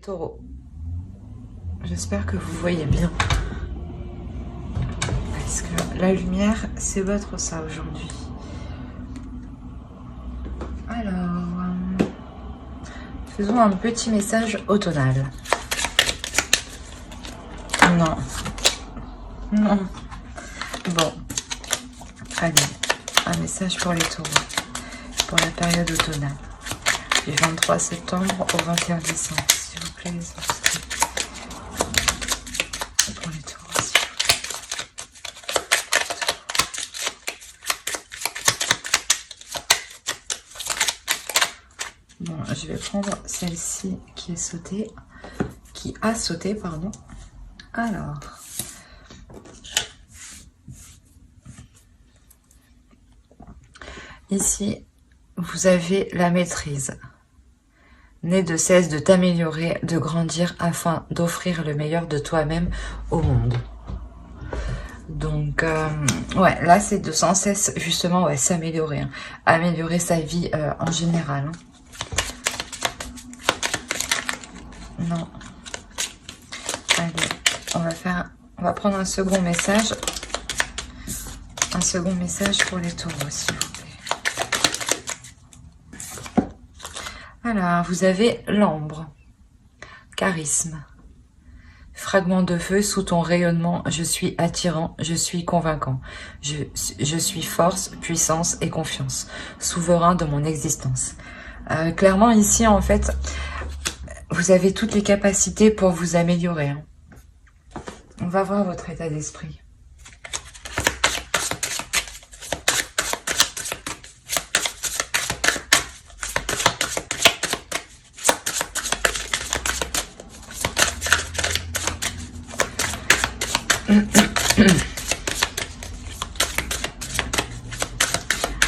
Taureau, j'espère que vous voyez bien. Parce que la lumière, c'est votre ça aujourd'hui. Alors, faisons un petit message automnal. Non. Non. Bon. Allez, un message pour les taureaux. Pour la période automnale. Du 23 septembre au 21 décembre, s'il vous plaît, les inscrits. Pour les taureaux, s'il vous plaît. Bon, je vais prendre celle-ci qui est sautée. Qui a sauté, pardon. Alors. Ici, vous avez la maîtrise. N'aie de cesse de t'améliorer, de grandir afin d'offrir le meilleur de toi-même au monde. Donc, ouais, là, c'est de sans cesse, justement, ouais, s'améliorer. Hein. Améliorer sa vie en général. Hein. Non. Allez, on va prendre un second message. Un second message pour les taureaux, s'il vous plaît. Alors, vous avez l'ambre, charisme, fragment de feu sous ton rayonnement, je suis attirant, je suis convaincant, je suis force, puissance et confiance, souverain de mon existence. Clairement ici, en fait, vous avez toutes les capacités pour vous améliorer. Hein. On va voir votre état d'esprit.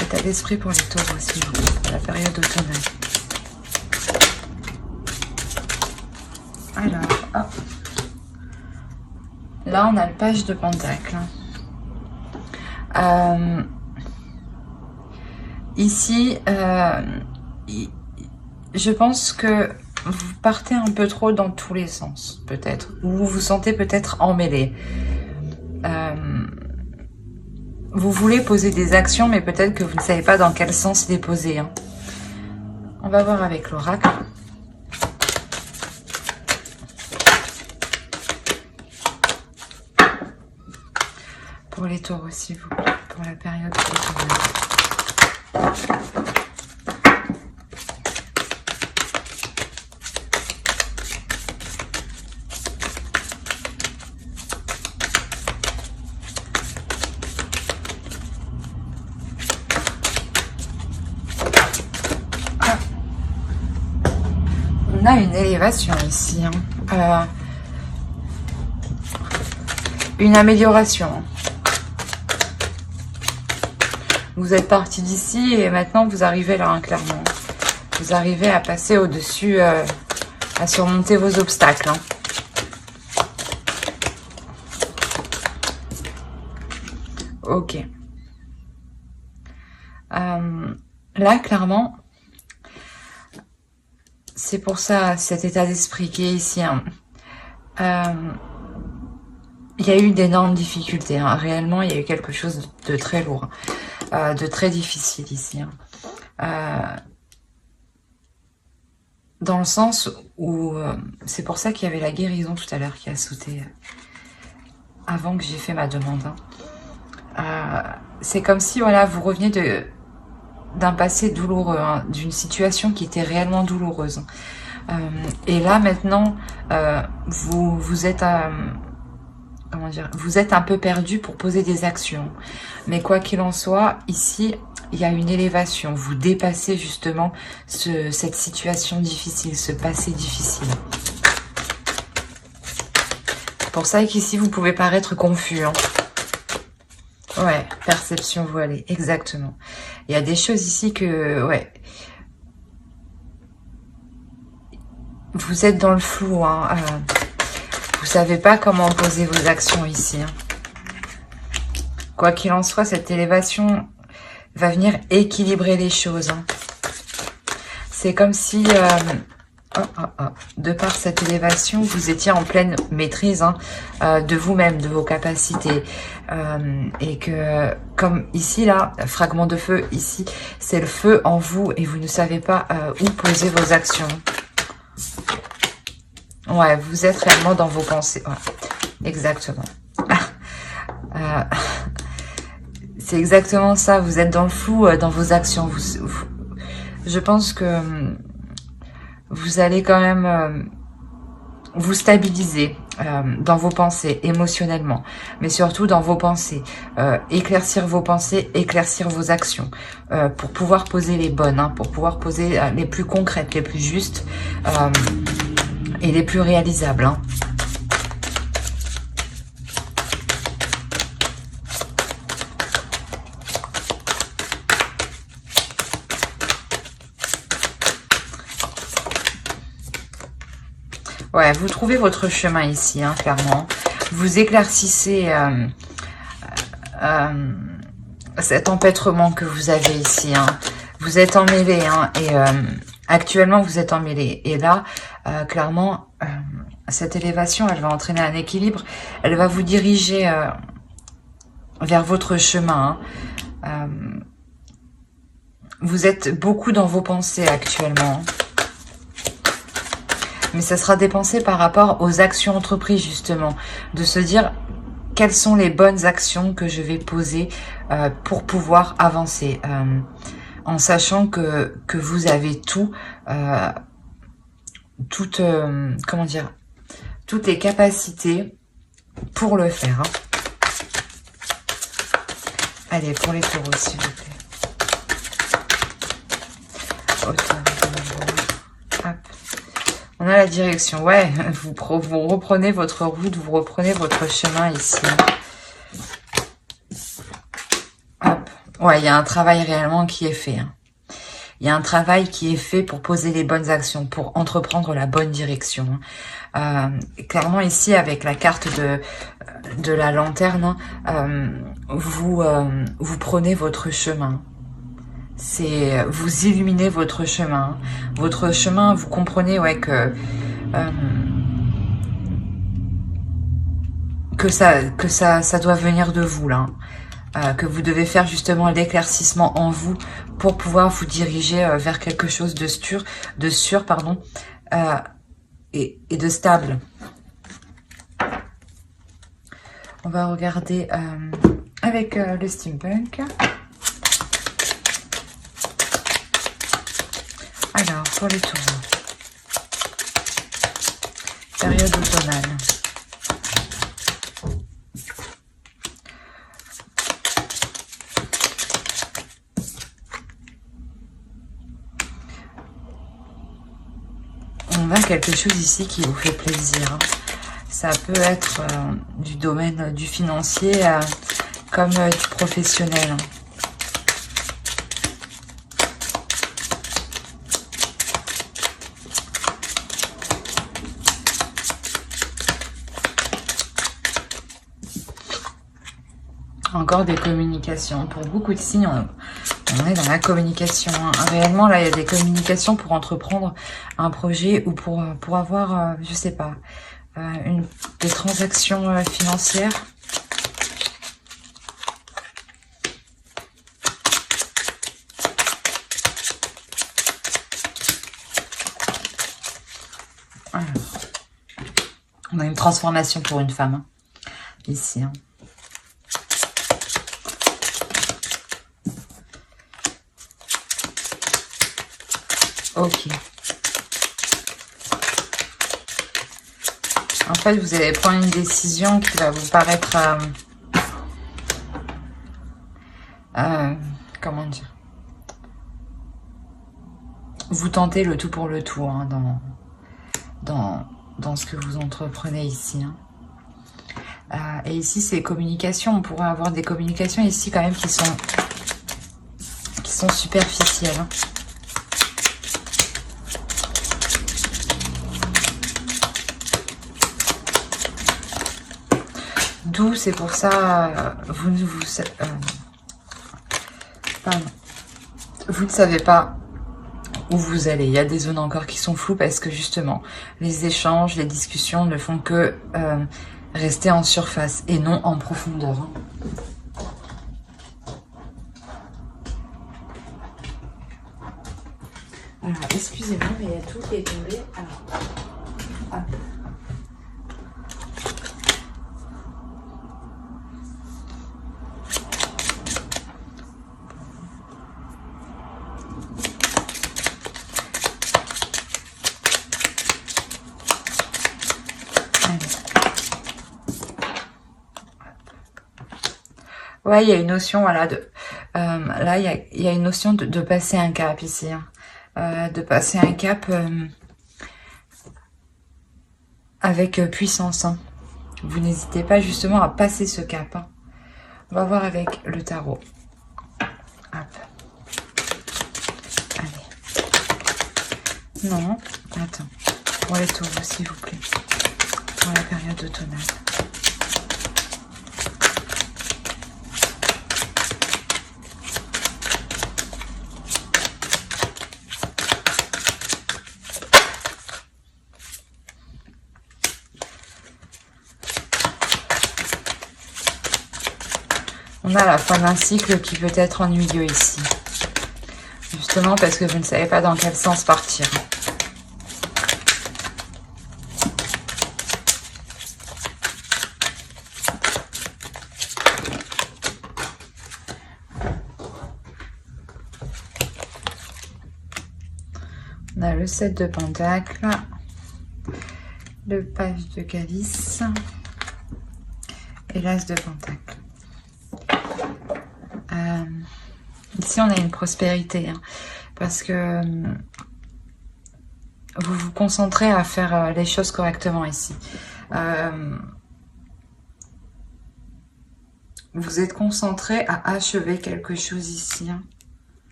État d'esprit pour les taureaux, s'il vous plaît, pour la période automnale. Alors, hop. Là, on a le page de pentacle. Ici, je pense que vous partez un peu trop dans tous les sens, peut-être. Ou vous vous sentez peut-être emmêlé. Vous voulez poser des actions, mais peut-être que vous ne savez pas dans quel sens les poser. Hein. On va voir avec l'oracle. Pour les taureaux, s'il vous plaît, pour la période automnale. On a une élévation ici, hein. Une amélioration. Vous êtes parti d'ici et maintenant vous arrivez là, hein, clairement. Vous arrivez à passer au-dessus, à surmonter vos obstacles. Hein. Ok. Là, clairement, c'est pour ça, cet état d'esprit qui est ici. Hein. Il y a eu d'énormes difficultés. Hein. Réellement, il y a eu quelque chose de très lourd, de très difficile ici. Hein. Dans le sens où... c'est pour ça qu'il y avait la guérison tout à l'heure qui a sauté avant que j'ai fait ma demande. Hein. C'est comme si voilà, vous reveniez d'un passé douloureux, hein, d'une situation qui était réellement douloureuse. Et là, maintenant, vous êtes... comment dire, vous êtes un peu perdu pour poser des actions. Mais quoi qu'il en soit, ici, il y a une élévation. Vous dépassez justement cette situation difficile, ce passé difficile. C'est pour ça qu'ici, vous pouvez paraître confus. Hein. Ouais, perception voilée, exactement. Il y a des choses ici que, ouais, vous êtes dans le flou, hein. Vous savez pas comment poser vos actions ici. Hein. Quoi qu'il en soit, cette élévation va venir équilibrer les choses. Hein. C'est comme si De par cette élévation, vous étiez en pleine maîtrise de vous-même, de vos capacités. Et que, comme ici, là, fragment de feu, ici, c'est le feu en vous et vous ne savez pas où poser vos actions. Ouais, vous êtes réellement dans vos pensées. Ouais, exactement. C'est exactement ça. Vous êtes dans le flou dans vos actions. Je pense que vous allez quand même vous stabiliser dans vos pensées émotionnellement, mais surtout dans vos pensées. Éclaircir vos pensées, éclaircir vos actions pour pouvoir poser les bonnes, pour pouvoir poser les plus concrètes, les plus justes et les plus réalisables. Ouais, vous trouvez votre chemin ici, clairement. Vous éclaircissez cet empêtrement que vous avez ici. Vous êtes emmêlé, et actuellement vous êtes emmêlé. Et là, clairement, cette élévation, elle va entraîner un équilibre. Elle va vous diriger vers votre chemin. Vous êtes beaucoup dans vos pensées actuellement. Mais ça sera dépensé par rapport aux actions entreprises, justement. De se dire, quelles sont les bonnes actions que je vais poser pour pouvoir avancer. En sachant que vous avez comment dire, toutes les capacités pour le faire. Allez, pour les taureaux, s'il vous plaît. Hop. On a la direction. Ouais, vous reprenez votre route, vous reprenez votre chemin ici. Hop. Ouais, il y a un travail réellement qui est fait. Il y a un travail qui est fait pour poser les bonnes actions, pour entreprendre la bonne direction. Clairement ici, avec la carte de la lanterne, vous prenez votre chemin. Vous illuminez votre chemin. Votre chemin, vous comprenez que ça doit venir de vous là. Que vous devez faire justement l'éclaircissement en vous pour pouvoir vous diriger vers quelque chose de sûr, et de stable. On va regarder avec le steampunk. Alors, pour les taureaux. Période automnale. On a quelque chose ici qui vous fait plaisir. Ça peut être du domaine du financier comme du professionnel. Encore des communications. Pour beaucoup de signes, on est dans la communication. Réellement, là, il y a des communications pour entreprendre un projet ou pour avoir, je sais pas, des transactions financières. Alors, on a une transformation pour une femme, ici. Ok. En fait, vous allez prendre une décision qui va vous paraître... comment dire? Vous tentez le tout pour le tout dans ce que vous entreprenez ici. Et ici, c'est communication. On pourrait avoir des communications ici quand même qui sont superficielles. D'où, c'est pour ça, vous ne savez pas où vous allez. Il y a des zones encore qui sont floues parce que justement, les échanges, les discussions ne font que rester en surface et non en profondeur. Alors, excusez-moi, mais il y a tout qui est tombé. Alors, hop. Ouais, il y a une notion, voilà, là, il y a une notion de passer un cap ici, hein. De passer un cap avec puissance, hein. Vous n'hésitez pas justement à passer ce cap, hein. On va voir avec le tarot. Hop. Allez. Non, attends. Pour les taureaux, s'il vous plaît. Pour la période automnale. On a la fin d'un cycle qui peut être ennuyeux ici. Justement parce que vous ne savez pas dans quel sens partir. On a le 7 de Pentacle, le page de Calice et l'As de Pentacle. Ici, on a une prospérité, hein, parce que vous vous concentrez à faire les choses correctement ici. Vous êtes concentré à achever quelque chose ici, hein.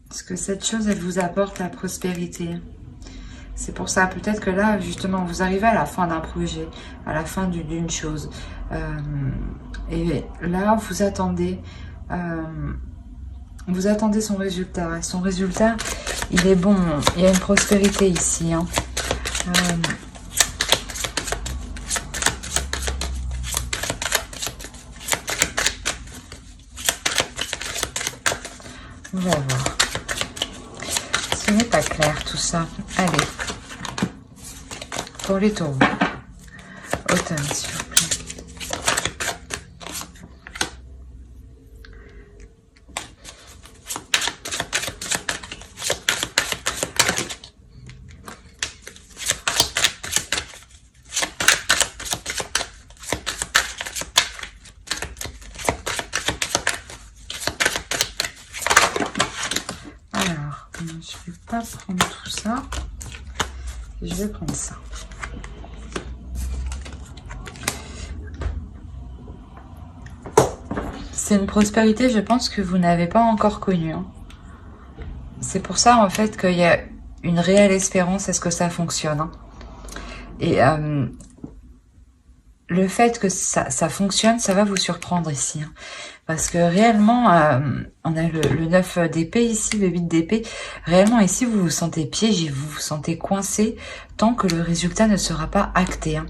Parce que cette chose, elle vous apporte la prospérité. C'est pour ça, peut-être que là, justement, vous arrivez à la fin d'un projet, à la fin d'une chose. Et là, vous attendez son résultat. Et son résultat, il est bon. Il y a une prospérité ici, hein. On va voir. Ce n'est pas clair tout ça. Allez. Pour les taureaux. Automne, s'il vous plaît. Alors, je ne vais pas prendre tout ça. Je vais prendre ça. C'est une prospérité, je pense, que vous n'avez pas encore connue, hein. C'est pour ça, en fait, qu'il y a une réelle espérance à ce que ça fonctionne, hein. Et le fait que ça fonctionne, ça va vous surprendre ici, hein. Parce que réellement, on a le 9 d'épée ici, le 8 d'épée. Réellement, ici, vous vous sentez piégé, vous vous sentez coincé tant que le résultat ne sera pas acté, hein.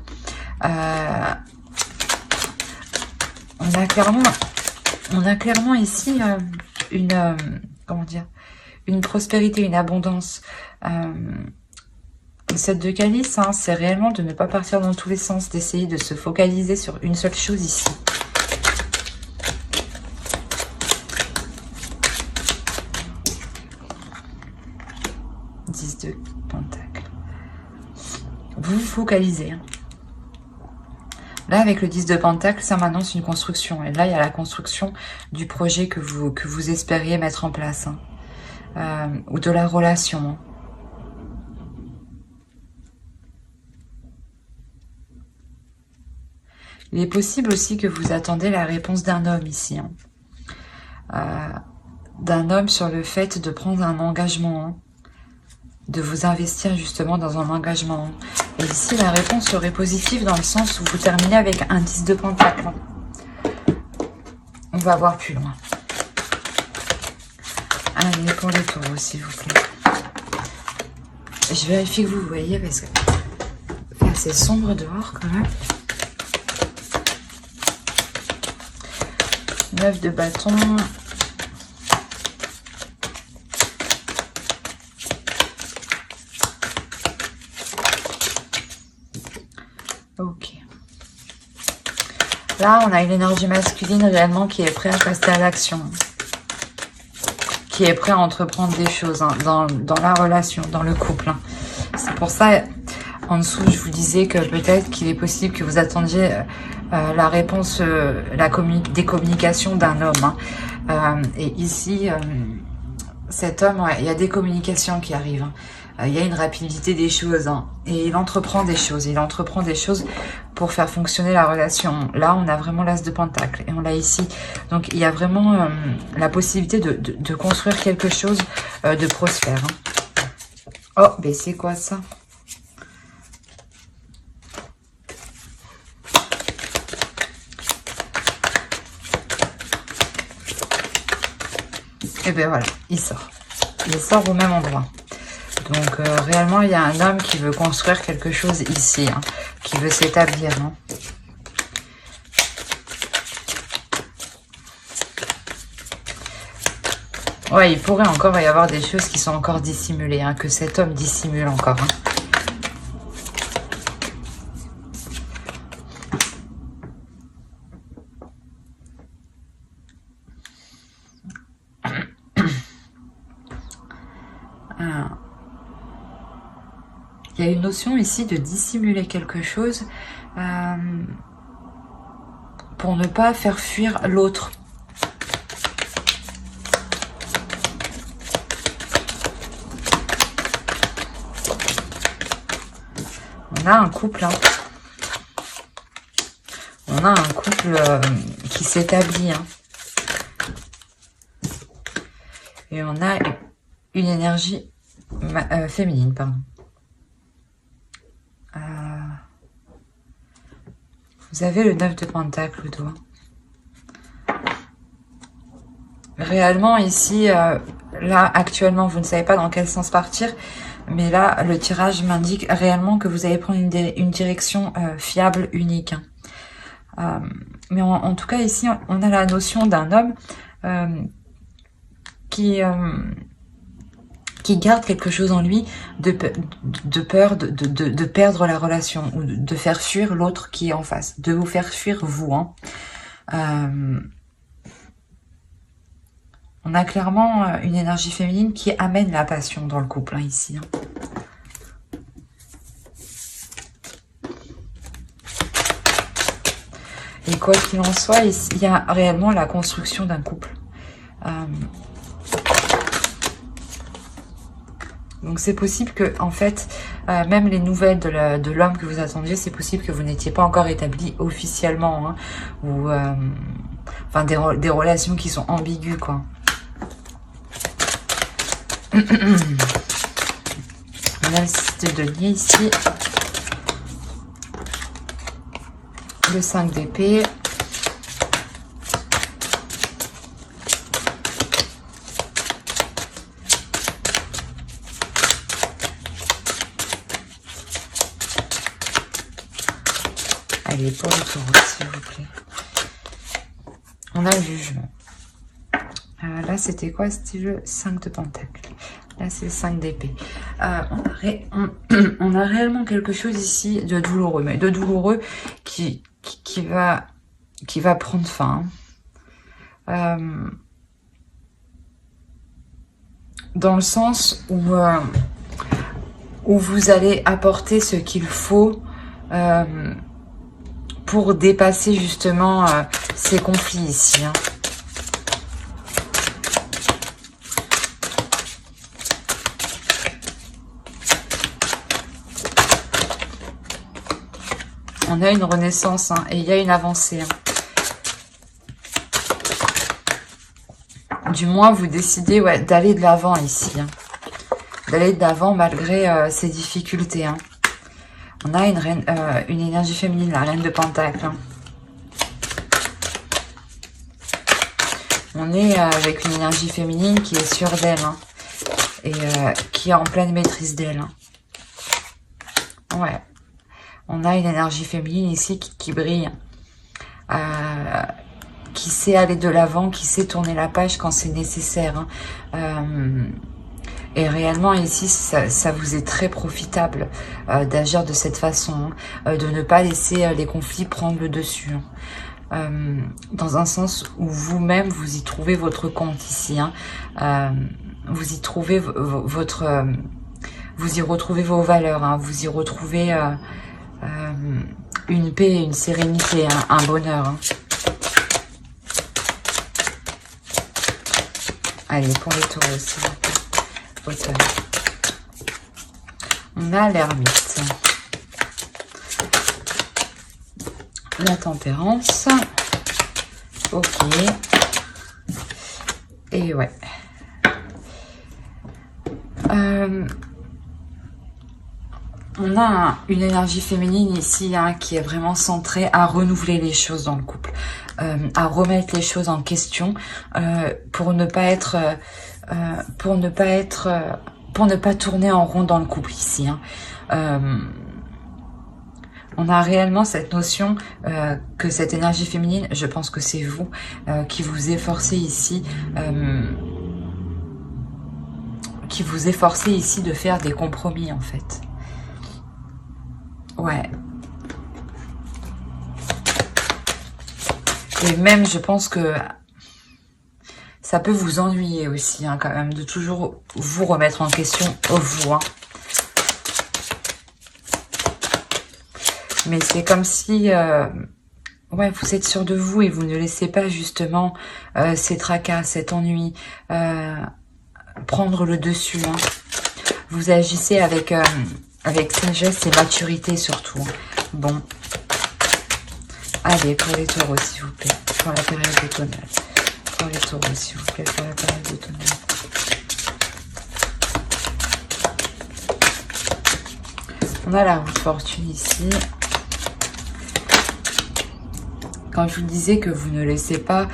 On a clairement ici comment dire, une prospérité, une abondance. Le 7 de Calice, hein, c'est réellement de ne pas partir dans tous les sens, d'essayer de se focaliser sur une seule chose ici. De Pentacle. Vous vous focalisez, hein. Là, avec le 10 de Pentacle, ça m'annonce une construction. Et là, il y a la construction du projet que vous espériez mettre en place, hein. Ou de la relation, hein. Il est possible aussi que vous attendez la réponse d'un homme ici, hein. D'un homme sur le fait de prendre un engagement, hein. De vous investir justement dans un engagement. Et ici, la réponse serait positive dans le sens où vous terminez avec un 10 de Pentacle. On va voir plus loin. Allez, pour les taureaux, s'il vous plaît. Je vérifie que vous voyez parce que c'est assez sombre dehors quand même. 9 de bâton. Ok. Là, on a une énergie masculine réellement qui est prête à passer à l'action. Qui est prêt à entreprendre des choses hein, dans la relation, dans le couple. Hein. C'est pour ça, en dessous, je vous disais que peut-être qu'il est possible que vous attendiez la réponse, des communications d'un homme. Hein. Et ici, cet homme, ouais, il y a des communications qui arrivent. Hein. Il y a une rapidité des choses. Hein. Et il entreprend des choses. Il entreprend des choses pour faire fonctionner la relation. Là, on a vraiment l'as de pentacle. Et on l'a ici. Donc, il y a vraiment la possibilité de construire quelque chose de prospère. Hein. Oh, mais c'est quoi ça? Et bien voilà, il sort. Il sort au même endroit. Donc réellement, il y a un homme qui veut construire quelque chose ici, hein, qui veut s'établir. Hein. Ouais, il pourrait encore y avoir des choses qui sont encore dissimulées, hein, que cet homme dissimule encore. Hein. Il y a une notion ici de dissimuler quelque chose pour ne pas faire fuir l'autre. On a un couple, hein. On a un couple qui s'établit. Hein. Et on a une énergie féminine, pardon. Vous avez le 9 de pentacle au doigt. Réellement, ici, là, actuellement, vous ne savez pas dans quel sens partir. Mais là, le tirage m'indique réellement que vous allez prendre une direction fiable, unique. Hein. Mais en tout cas, ici, on a la notion d'un homme qui garde quelque chose en lui de peur de perdre la relation ou de faire fuir l'autre qui est en face, de vous faire fuir vous. Hein. On a clairement une énergie féminine qui amène la passion dans le couple, hein, ici. Hein. Et quoi qu'il en soit, il y a réellement la construction d'un couple. Donc c'est possible que, en fait, même les nouvelles de l'homme que vous attendiez, c'est possible que vous n'étiez pas encore établi officiellement, hein, ou enfin des relations qui sont ambiguës, quoi. On a le 6 de denier ici, le 5 d'épée. Allez, pour le taureau, s'il vous plaît. On a le jugement. Là, c'était quoi? C'était le 5 de pentacle. Là, c'est le 5 d'épée. On a réellement quelque chose ici de douloureux. Mais de douloureux qui va prendre fin. Dans le sens où vous allez apporter ce qu'il faut pour dépasser justement ces conflits ici. Hein. On a une renaissance, hein, et il y a une avancée. Hein. Du moins, vous décidez d'aller de l'avant ici. Hein. D'aller de l'avant malgré ces difficultés. Hein. On a une énergie féminine, la reine de pentacle. Hein. On est avec une énergie féminine qui est sûre d'elle, hein, et qui est en pleine maîtrise d'elle. Hein. Ouais. On a une énergie féminine ici qui brille, qui sait aller de l'avant, qui sait tourner la page quand c'est nécessaire. Hein. Et réellement ici, ça vous est très profitable d'agir de cette façon, hein, de ne pas laisser les conflits prendre le dessus. Hein. Dans un sens où vous-même, vous y trouvez votre compte ici. Hein. Vous y trouvez votre... vous y retrouvez vos valeurs, hein, vous y retrouvez une paix, une sérénité, hein, un bonheur. Hein. Allez, pour les taureaux aussi. Automne. On a l'ermite. La tempérance. Ok. Et ouais. On a une énergie féminine ici, hein, qui est vraiment centrée à renouveler les choses dans le couple, à remettre les choses en question, pour ne pas tourner en rond dans le couple ici. Hein. On a réellement cette notion que cette énergie féminine, je pense que c'est vous qui vous efforcez ici. Qui vous efforcez ici de faire des compromis en fait. Ouais. Et même, je pense que ça peut vous ennuyer aussi, hein, quand même, de toujours vous remettre en question, vous. Hein. Mais c'est comme si, ouais, vous êtes sûr de vous et vous ne laissez pas justement ces tracas, cet ennui prendre le dessus. Hein. Vous agissez avec sagesse et maturité surtout. Bon. Allez, pour les taureaux, s'il vous plaît. Pour la période automnale. Pour les taureaux, s'il vous plaît. Pour la période automnale. On a la roue de fortune ici. Quand je vous disais que vous ne laissez pas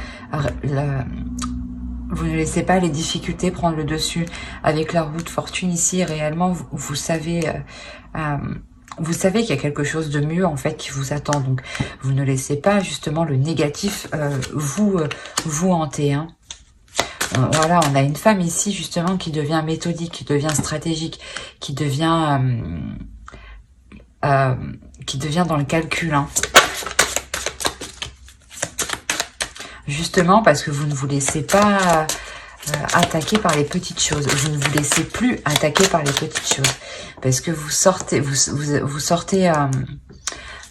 les difficultés prendre le dessus avec la roue de fortune ici, réellement, vous savez qu'il y a quelque chose de mieux en fait qui vous attend. Donc, vous ne laissez pas justement le négatif vous hanter. Hein. Voilà, on a une femme ici justement qui devient méthodique, qui devient stratégique, qui devient dans le calcul. Hein. Justement parce que vous ne vous laissez pas attaquer par les petites choses. Vous ne vous laissez plus attaquer par les petites choses. Parce que vous sortez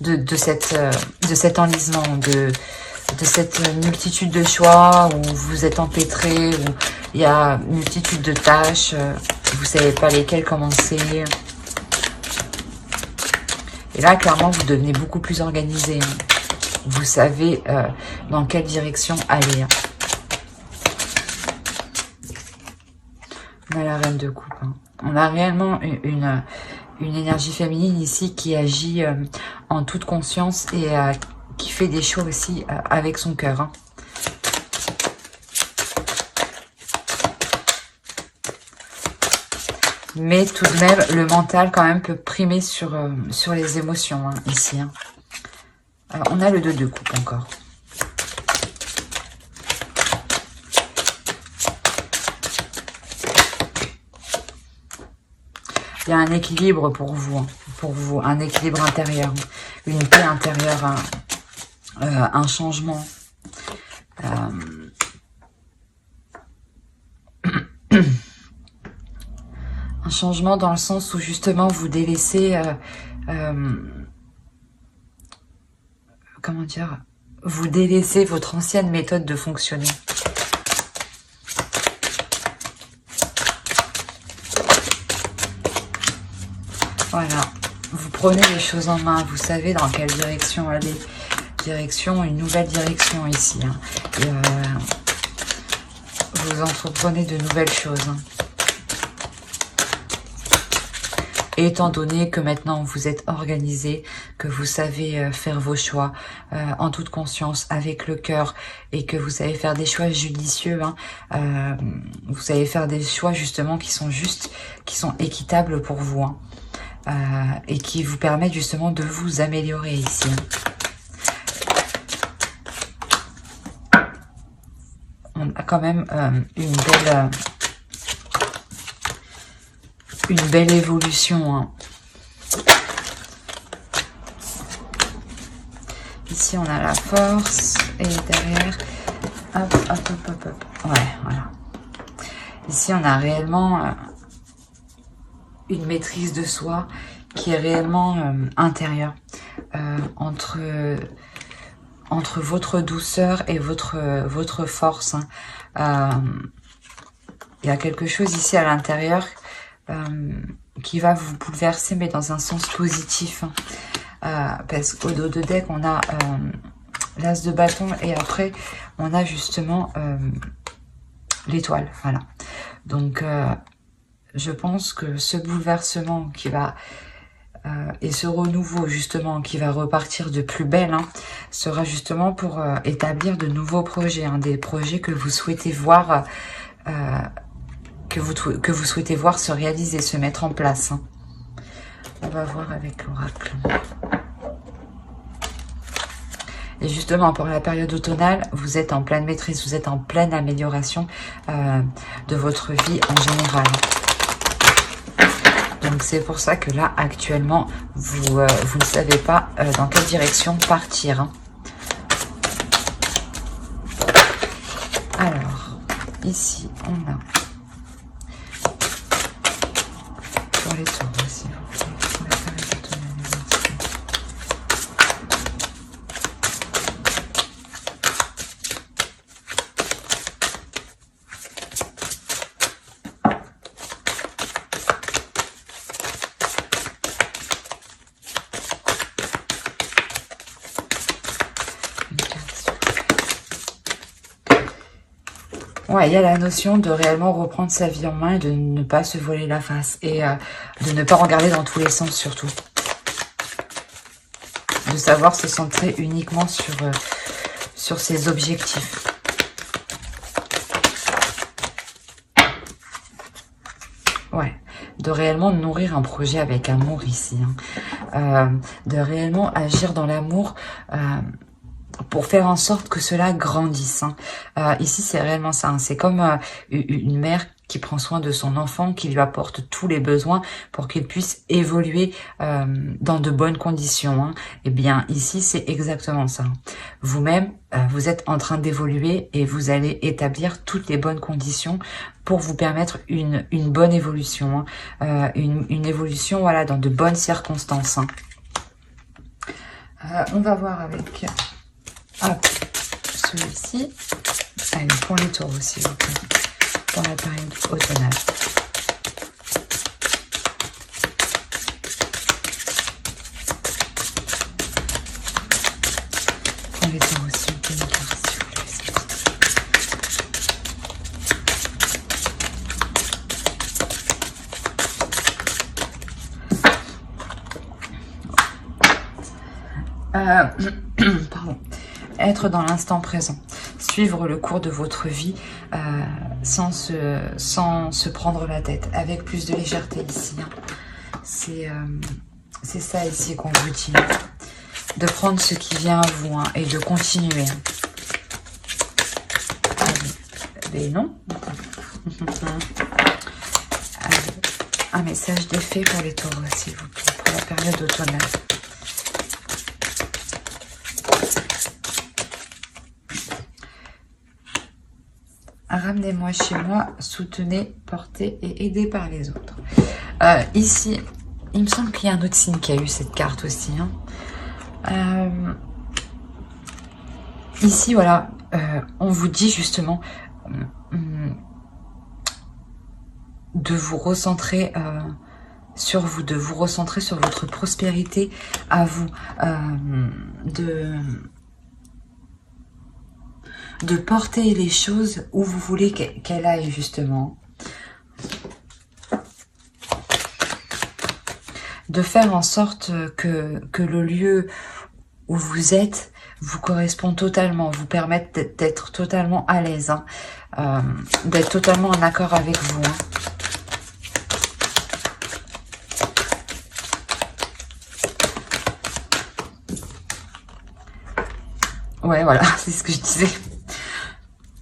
de cet enlisement, de cette multitude de choix où vous êtes empêtré, où il y a une multitude de tâches, vous savez pas lesquelles commencer. Et là, clairement, vous devenez beaucoup plus organisé. Hein. Vous savez dans quelle direction aller. Hein. On a la reine de coupe. Hein. On a réellement une énergie féminine ici qui agit en toute conscience et qui fait des choix aussi avec son cœur. Hein. Mais tout de même, le mental quand même peut primer sur les émotions hein, ici. Hein. Alors, on a le 2 de coupe encore. Il y a un équilibre pour vous, un équilibre intérieur, une paix intérieure, un changement. Un changement dans le sens où justement vous délaissez... comment dire, vous délaissez votre ancienne méthode de fonctionner. Voilà, vous prenez les choses en main, vous savez dans quelle direction aller. Une nouvelle direction ici. Hein. Et, vous entreprenez de nouvelles choses. Hein. étant donné que maintenant vous êtes organisé, que vous savez faire vos choix en toute conscience, avec le cœur, et que vous savez faire des choix judicieux, hein, vous savez faire des choix justement qui sont justes, qui sont équitables pour vous, hein, et qui vous permettent justement de vous améliorer ici, hein. On a quand même une belle évolution, hein. Ici, on a la force. Et derrière... Hop, hop, hop, hop, hop. Ouais, voilà. Ici, on a réellement une maîtrise de soi qui est réellement intérieure. Entre votre douceur et votre force, hein. Il y a quelque chose ici à l'intérieur qui va vous bouleverser, mais dans un sens positif, hein. Parce qu'au dos de deck, on a l'as de bâton et après, on a justement l'étoile. Voilà. Donc, je pense que ce bouleversement qui va... et ce renouveau justement qui va repartir de plus belle, hein, sera justement pour établir de nouveaux projets, hein, des projets que vous souhaitez voir que vous souhaitez voir se réaliser, se mettre en place, hein. On va voir avec l'oracle. Et justement, pour la période automnale, vous êtes en pleine maîtrise, vous êtes en pleine amélioration de votre vie en général. Donc c'est pour ça que là, actuellement, vous ne savez pas dans quelle direction partir, hein. Alors, ici, on a pour les taureaux, s'il vous plaît, pour la période automnale et menstruelle. Ouais, il y a la notion de réellement reprendre sa vie en main et de ne pas se voiler la face. Et de ne pas regarder dans tous les sens surtout. De savoir se centrer uniquement sur ses objectifs. Ouais, de réellement nourrir un projet avec amour ici, hein. De réellement agir dans l'amour pour faire en sorte que cela grandisse, hein. Ici, c'est réellement ça, hein. C'est comme une mère qui prend soin de son enfant, qui lui apporte tous les besoins pour qu'il puisse évoluer dans de bonnes conditions, hein. Et bien, ici, c'est exactement ça. Vous-même, vous êtes en train d'évoluer et vous allez établir toutes les bonnes conditions pour vous permettre une bonne évolution, hein. Une évolution, voilà, dans de bonnes circonstances, hein. On va voir avec... Hop, celui-ci. Allez, pour les taureaux, s'il vous plaît, pour la période automnale. Pour les taureaux, s'il vous plaît, une carte, s'il vous plaît. Pardon. Être dans l'instant présent, suivre le cours de votre vie sans se prendre la tête, avec plus de légèreté ici, hein. C'est ça ici qu'on vous dit, de prendre ce qui vient à vous, hein, et de continuer, hein. Allez, non. Allez, un message d'effet pour les taureaux, s'il vous plaît, pour la période automnale. Ramenez-moi chez moi, soutenez, portez et aidez par les autres. Ici, il me semble qu'il y a un autre signe qui a eu cette carte aussi, hein. Ici, voilà, on vous dit justement de vous recentrer sur vous, de vous recentrer sur votre prospérité à vous, de porter les choses où vous voulez qu'elle aille justement. de faire en sorte que le lieu où vous êtes vous correspond totalement, vous permette d'être totalement à l'aise, hein, d'être totalement en accord avec vous. Hein. Ouais, voilà, c'est ce que je disais.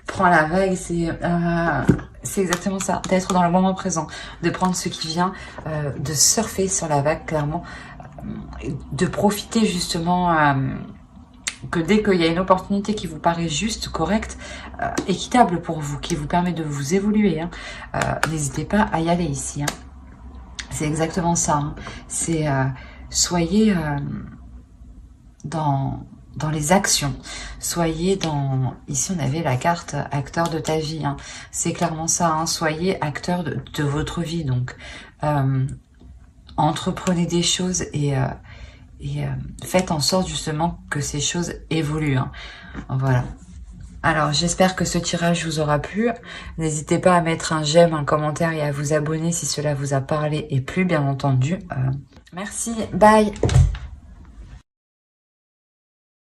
Prends la vague, c'est exactement ça, d'être dans le moment présent, de prendre ce qui vient, de surfer sur la vague, clairement, de profiter justement, que dès qu'il y a une opportunité qui vous paraît juste, correcte, équitable pour vous, qui vous permet de vous évoluer, hein, n'hésitez pas à y aller ici. Hein. C'est exactement ça, hein. C'est soyez dans les actions, soyez dans... Ici, on avait la carte acteur de ta vie. Hein. C'est clairement ça, hein. Soyez acteur de votre vie. Donc, entreprenez des choses et faites en sorte justement que ces choses évoluent. Hein. Voilà. Alors, j'espère que ce tirage vous aura plu. N'hésitez pas à mettre un j'aime, un commentaire et à vous abonner si cela vous a parlé et plu, bien entendu. Merci, bye.